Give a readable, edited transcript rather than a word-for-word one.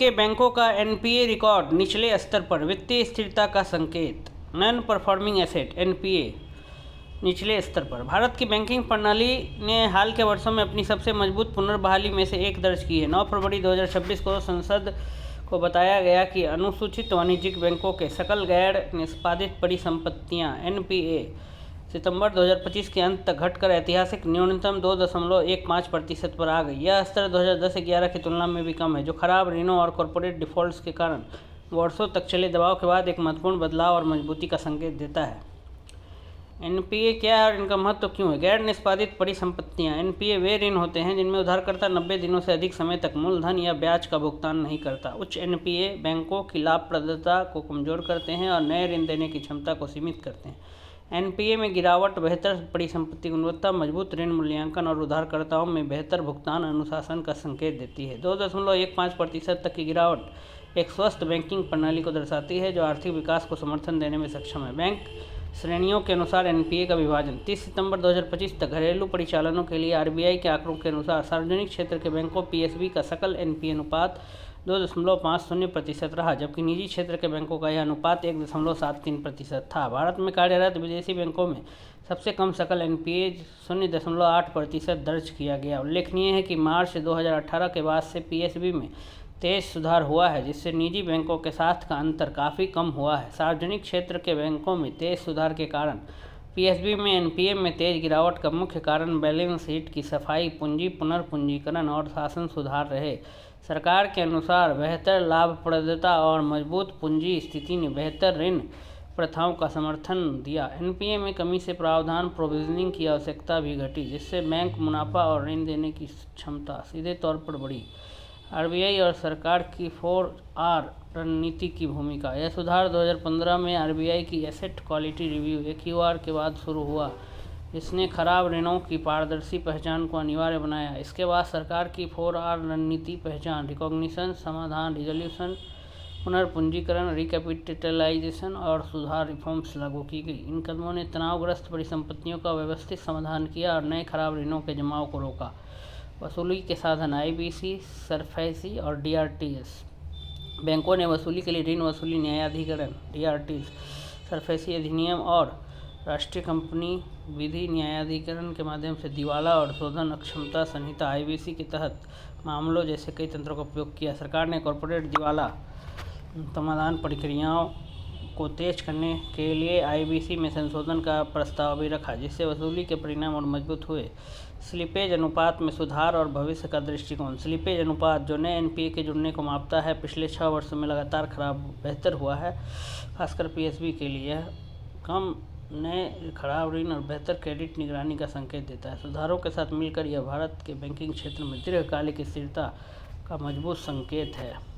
के बैंकों का एनपीए रिकॉर्ड निचले स्तर पर, वित्तीय स्थिरता का संकेत। नॉन परफॉर्मिंग एसेट एनपीए निचले स्तर पर। भारत की बैंकिंग प्रणाली ने हाल के वर्षों में अपनी सबसे मजबूत पुनर्बहाली में से एक दर्ज की है। 9 फरवरी 2026 को संसद को बताया गया कि अनुसूचित वाणिज्यिक बैंकों के सकल गैर निष्पादित परिसंपत्तियां एनपीए सितंबर 2025 के अंत तक घटकर ऐतिहासिक न्यूनतम 2.15% पर आ गई। यह स्तर 2010-11 की तुलना में भी कम है, जो खराब ऋणों और कॉर्पोरेट डिफॉल्ट्स के कारण वर्षों तक चले दबाव के बाद एक महत्वपूर्ण बदलाव और मजबूती का संकेत देता है। एनपीए क्या है और इनका महत्व क्यों है? गैर निष्पादित परिसंपत्तियां एनपीए वे ऋण होते हैं जिनमें उधारकर्ता 90 दिनों से अधिक समय तक मूलधन या ब्याज का भुगतान नहीं करता। उच्च एनपीए बैंकों की लाभप्रदता को कमजोर करते हैं और नए ऋण देने की क्षमता को सीमित करते हैं। एनपीए में गिरावट बेहतर परिसंपत्ति गुणवत्ता, मजबूत ऋण मूल्यांकन और उधारकर्ताओं में बेहतर भुगतान अनुशासन का संकेत देती है। 2.15% तक की गिरावट एक स्वस्थ बैंकिंग प्रणाली को दर्शाती है जो आर्थिक विकास को समर्थन देने में सक्षम है। बैंक श्रेणियों के अनुसार एनपीए का विभाजन। 30 सितंबर 2025 तक घरेलू परिचालनों के लिए आरबीआई के आंकड़ों के अनुसार सार्वजनिक क्षेत्र के बैंकों पीएसबी का सकल एनपीए अनुपात 2.50% रहा, जबकि निजी क्षेत्र के बैंकों का यह अनुपात 1.73% था। भारत में कार्यरत विदेशी बैंकों में सबसे कम सकल एनपीए 0.8% दर्ज किया गया। उल्लेखनीय है कि मार्च 2018 के बाद से पीएसबी में तेज सुधार हुआ है, जिससे निजी बैंकों के साथ का अंतर काफ़ी कम हुआ है। सार्वजनिक क्षेत्र के बैंकों में तेज सुधार के कारण पीएसबी में एनपीए में तेज गिरावट का मुख्य कारण बैलेंस शीट की सफाई, पूंजी पुनर्पूंजीकरण और शासन सुधार रहे। सरकार के अनुसार बेहतर लाभप्रदता और मजबूत पूंजी स्थिति ने बेहतर ऋण प्रथाओं का समर्थन दिया। एनपीए में कमी से प्रावधान प्रोविजनिंग की आवश्यकता भी घटी, जिससे बैंक मुनाफा और ऋण देने की क्षमता सीधे तौर पर बढ़ी। आरबीआई और सरकार की 4R रणनीति की भूमिका। यह सुधार 2015 में आरबीआई की एसेट क्वालिटी रिव्यू AQR के बाद शुरू हुआ, जिसने खराब ऋणों की पारदर्शी पहचान को अनिवार्य बनाया। इसके बाद सरकार की 4R रणनीति पहचान, रिकॉग्निशन, समाधान, रिजोल्यूशन, पुनर्पूंजीकरण, रिकैपिटलाइजेशन और सुधार रिफॉर्म्स लागू की गई। इन कदमों ने तनावग्रस्त परिसंपत्तियों का व्यवस्थित समाधान किया और नए खराब ऋणों के जमाव को रोका। वसूली के साधन आईबीसी, सरफेसी और डीआरटीएस। बैंकों ने वसूली के लिए ऋण वसूली न्यायाधिकरण डीआरटीएस, सरफेसी अधिनियम और राष्ट्रीय कंपनी विधि न्यायाधिकरण के माध्यम से दिवाला और शोधन अक्षमता संहिता आईबीसी के तहत मामलों जैसे कई तंत्रों का उपयोग किया। सरकार ने कॉर्पोरेट दिवाला समाधान प्रक्रियाओं को तेज करने के लिए आईबीसी में संशोधन का प्रस्ताव भी रखा, जिससे वसूली के परिणाम और मजबूत हुए। स्लिपेज अनुपात में सुधार और भविष्य का दृष्टिकोण। स्लिपेज अनुपात, जो नए एनपीए के जुड़ने को मापता है, पिछले 6 वर्षों में लगातार बेहतर हुआ है, खासकर पीएसबी के लिए। कम नए खराब ऋण और बेहतर क्रेडिट निगरानी का संकेत देता है। सुधारों के साथ मिलकर यह भारत के बैंकिंग क्षेत्र में दीर्घकालिक स्थिरता का मजबूत संकेत है।